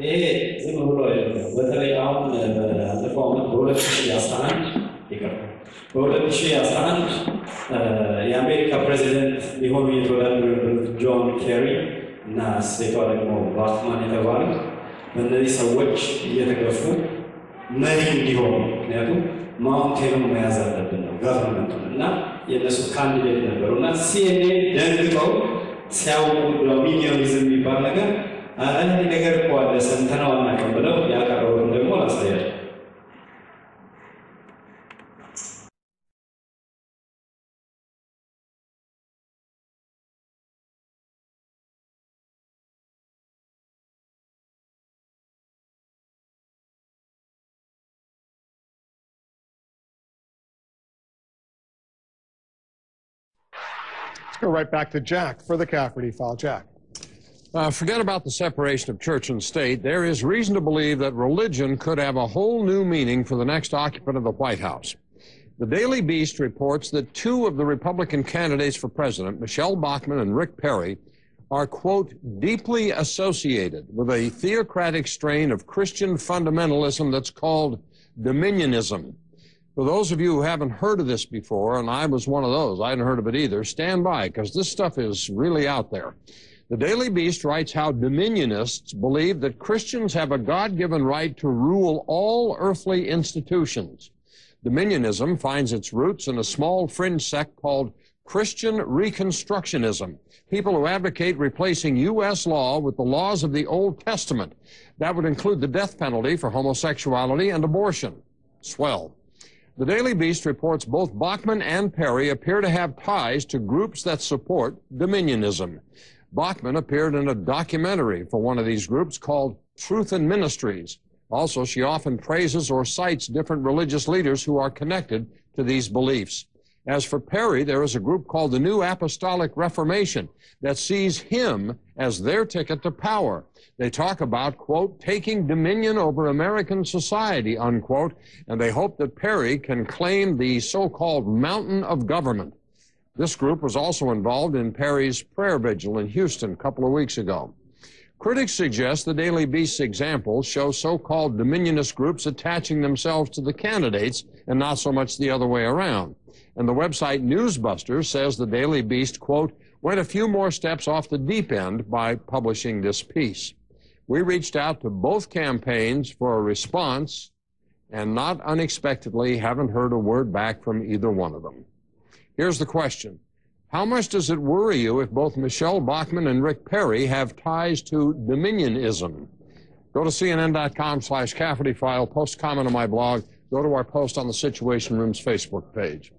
ይሄ ዝም ብሎ በተለይ አሁን አለፈው ዓመት በ2011 ይቀርባል በ2011 የአሜሪካ ፕሬዚደንት ሊሆኑ የተወዳደሩ የነበሩት ጆን ኬሪ እና ሴቷ ደግሞ ባክማን የተባሉት በእነዚህ ሰዎች እየተገፉ መሪ እንዲሆኑ ምክንያቱም ማውንቴኑን መያዝ አለብን ነው ገቨርንመንቱን እና የእነሱ ካንዲዴት ነበሩ እና ሲኤንኤን ደንግጠው ሲያውቁ ዶሚኒዮኒዝም የሚባል ነገር አንድ ነገር እኮ አለ ሰምተነው አናውቅም ብለው ያቀረቡትን ደግሞ ላሳያቸው። Let's go right back to Jack for the Cafferty file. Jack. Forget about the separation of church and state. There is reason to believe that religion could have a whole new meaning for the next occupant of the White House. The Daily Beast reports that two of the Republican candidates for president, Michelle Bachmann and Rick Perry, are, quote, deeply associated with a theocratic strain of Christian fundamentalism that's called Dominionism. For those of you who haven't heard of this before, and I was one of those, I hadn't heard of it either, stand by, because this stuff is really out there. The Daily Beast writes how Dominionists believe that Christians have a God-given right to rule all earthly institutions. Dominionism finds its roots in a small fringe sect called Christian Reconstructionism, people who advocate replacing U.S. law with the laws of the Old Testament. That would include the death penalty for homosexuality and abortion. Swell. The Daily Beast reports both Bachmann and Perry appear to have ties to groups that support Dominionism. Bachmann appeared in a documentary for one of these groups called Truth and Ministries. Also, she often praises or cites different religious leaders who are connected to these beliefs. As for Perry, there is a group called the New Apostolic Reformation that sees him as their ticket to power. They talk about, quote, taking dominion over American society, unquote, and they hope that Perry can claim the so-called mountain of government. This group was also involved in Perry's prayer vigil in Houston a couple of weeks ago. Critics suggest the Daily Beast's examples show so-called dominionist groups attaching themselves to the candidates and not so much the other way around. And the website Newsbusters says the Daily Beast, quote, went a few more steps off the deep end by publishing this piece. We reached out to both campaigns for a response and not unexpectedly haven't heard a word back from either one of them. Here's the question. How much does it worry you if both Michelle Bachmann and Rick Perry have ties to Dominionism? Go to CNN.com/Cafferty file, post a comment on my blog, go to our post on the Situation Room's Facebook page.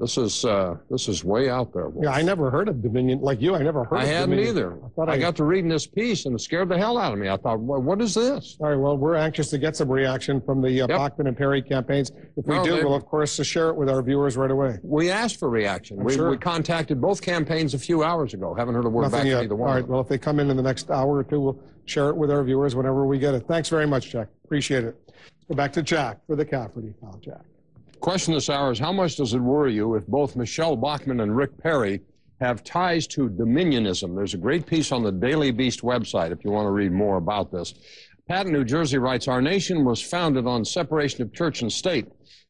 This is way out there. Yeah, I never heard of Dominion. Like you, I never heard of Dominion. I hadn't either. I got to reading this piece and it scared the hell out of me. I thought, well, what is this? All right, well, we're anxious to get some reaction from the Bachmann and Perry campaigns. If we do, we'll, of course, share it with our viewers right away. We asked for reaction. We contacted both campagns a few hours ago. Haven't heard a word back from either one. All right, well, if they come in the next hour or two, we'll share it with our viewers whenever we get it. Thanks very much, Jack. Appreciate it. Let's go back to Jack for the Cafferty file. Jack. Question this hour is, how much does it worry you if both Michelle Bachmann and Rick Perry have ties to Dominionism? There's a great piece on the Daily Beast website if you want to read more about this. Pat in New Jersey writes, our nation was founded on separation of church and state.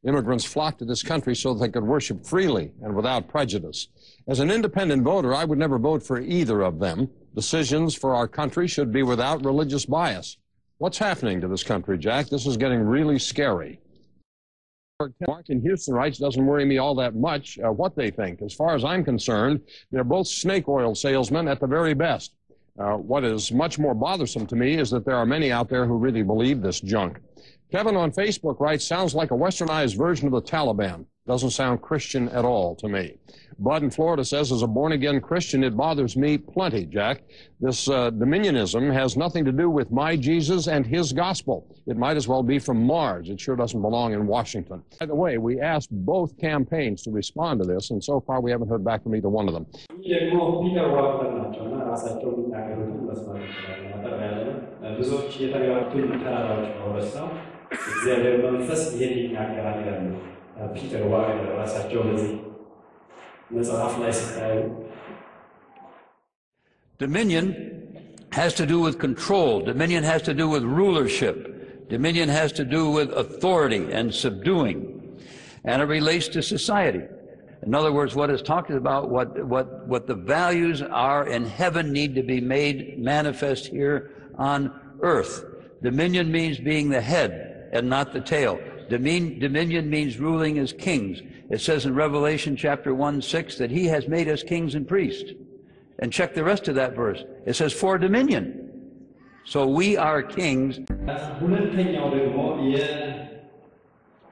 Immigrants flocked to this country so they could worship freely and without prejudice. As an independent voter, I would never vote for either of them. Decisions for our country should be without religious bias. What's happening to this country, Jack? This is getting really scary. Mark in Houston writes, doesn't worry me all that much what they think. As far as I'm concerned, they're both snake oil salesmen at the very best. What is much more bothersome to me is that there are many out there who really believe this junk. Kevin on Facebook writes, sounds like a westernized version of the Taliban. Doesn't sound Christian at all to me. Bud in Florida says, as a born-again Christian, it bothers me plenty, Jack. This dominionism has nothing to do with my Jesus and his gospel. It might as well be from Mars. It sure doesn't belong in Washington. By the way, we asked both campaigns to respond to this, and so far we haven't heard back from either one of them. Peter Wagner ራሳቸው ለዚህ መጽሐፍ ላይ ሲታዩ Dominion has to do with control. Dominion has to do with rulership. Dominion has to do with authority and subduing. And it relates to society. In other words, what is talking about, what the values are in heaven need to be made manifest here on earth. Dominion means being the head and not the tail. Dominion means ruling as kings. It says in Revelation chapter 1:6 that he has made us kings and priests. And check the rest of that verse. It says for dominion. So we are kings.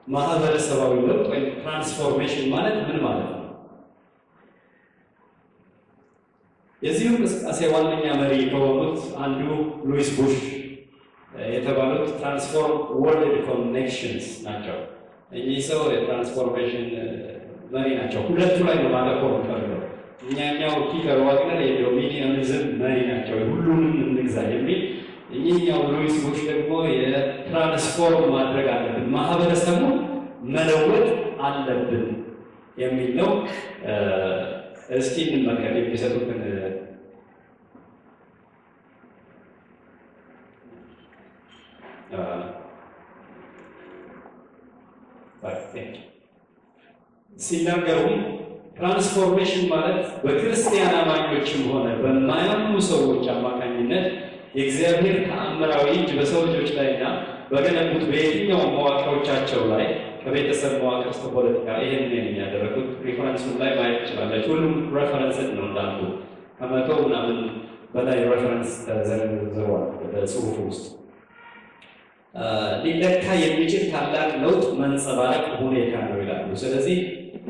ማህበረሰባዊ ለውጥ ወይም ትራንስፎርሜሽን ማለት ምን ማለት ነው? የዚህ እንቅስቃሴ ዋነኛ መሪ ከሆኑት አንዱ ሉዊስ ቡሽ የተባሉት ትራንስፎርም ወርልድ ኮኔክሽንስ ናቸው። እኚህ ሰው የትራንስፎርሜሽን መሪ ናቸው። ሁለቱ ላይ ነው ማተኮር የሚፈልገው። እኛኛው ፒተር ዋግነር የዶሚኒዮኒዝም መሪ ናቸው። ሁሉንም እንግዛ የሚል እኚህኛው ሉዊስ ቡሽ ደግሞ የትራንስፎርም ማድረግ አለብን፣ ማህበረሰቡን መለወጥ አለብን የሚል ነው። እስኪ እንመልከት የሚሰጡትን ሲናገሩ ትራንስፎርሜሽን ማለት በክርስቲያን አማኞችም ሆነ በማያምኑ ሰዎች አማካኝነት የእግዚአብሔር ተአምራዊ እጅ በሰው ልጆች ላይና በገነቡት በየትኛው መዋቅሮቻቸው ላይ ከቤተሰብ መዋቅር እስከ ፖለቲካ ይሄንን ያደረጉት ሪፈረንሱን ላይ ማየት ትችላላችሁ። ሁሉም ሬፈረንስ ነው እንዳሉ ከመቶ ምናምን በላይ ሬፈረንስ ተዘርዝሯል በጽሁፉ ውስጥ። ሊለካ የሚችል ታላቅ ለውጥ መንጸባረቅ ሁኔታ ነው ይላሉ። ስለዚህ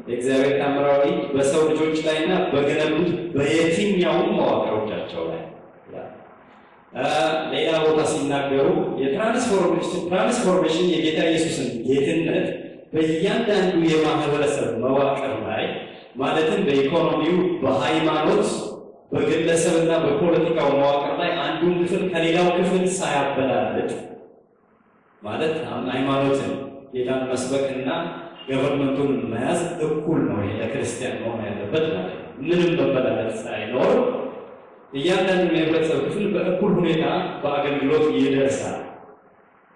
የእግዚአብሔር ተአምራዊ በሰው ልጆች ላይና በገነቡት በየትኛው መዋቅሮቻቸው ላይ ሌላ ቦታ ሲናገሩ የትራንስፎርሜሽን የጌታ ኢየሱስን ጌትነት በእያንዳንዱ የማህበረሰብ መዋቅር ላይ ማለትም በኢኮኖሚው፣ በሃይማኖት፣ በግለሰብና በፖለቲካው መዋቅር ላይ አንዱን ክፍል ከሌላው ክፍል ሳያበላልጥ ማለት ሃይማኖትን ጌታን መስበክና ገቨርንመንቱን መያዝ እኩል ነው ለክርስቲያን መሆን ያለበት ማለት ነው። ምንም መበላለጥ ሳይኖር እያንዳንዱ የህብረተሰብ ክፍል በእኩል ሁኔታ በአገልግሎት ይደርሳል።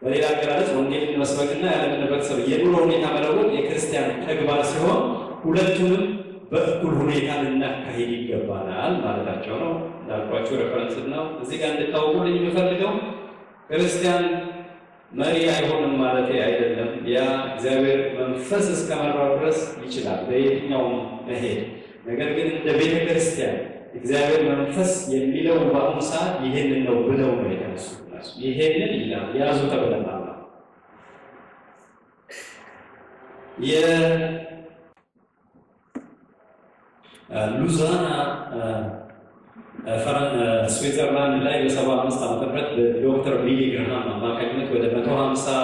በሌላ አገላለጽ ወንጌልን መስበክና ያለንን ህብረተሰብ የኑሮ ሁኔታ መለወጥ የክርስቲያን ተግባር ሲሆን ሁለቱንም በእኩል ሁኔታ ልናካሂድ ይገባናል ማለታቸው ነው። እንዳልኳችሁ ሬፈረንስ ነው። እዚህ ጋር እንድታውቁልኝ የምፈልገው ክርስቲያን መሪ አይሆንም ማለት አይደለም። ያ እግዚአብሔር መንፈስ እስከመራው ድረስ ይችላል በየትኛውም መሄድ። ነገር ግን እንደ ቤተ ክርስቲያን እግዚአብሔር መንፈስ የሚለው በአሁኑ ሰዓት ይሄንን ነው ብለው ነው የተነሱት። ይሄንን ይላል ያዙ ተብለናል። የሉዛና ስዊዘርላንድ ላይ በ75 ዓመተ ምህረት ዶክተር ቢሊ ግርሃም አማካኝነት ወደ 150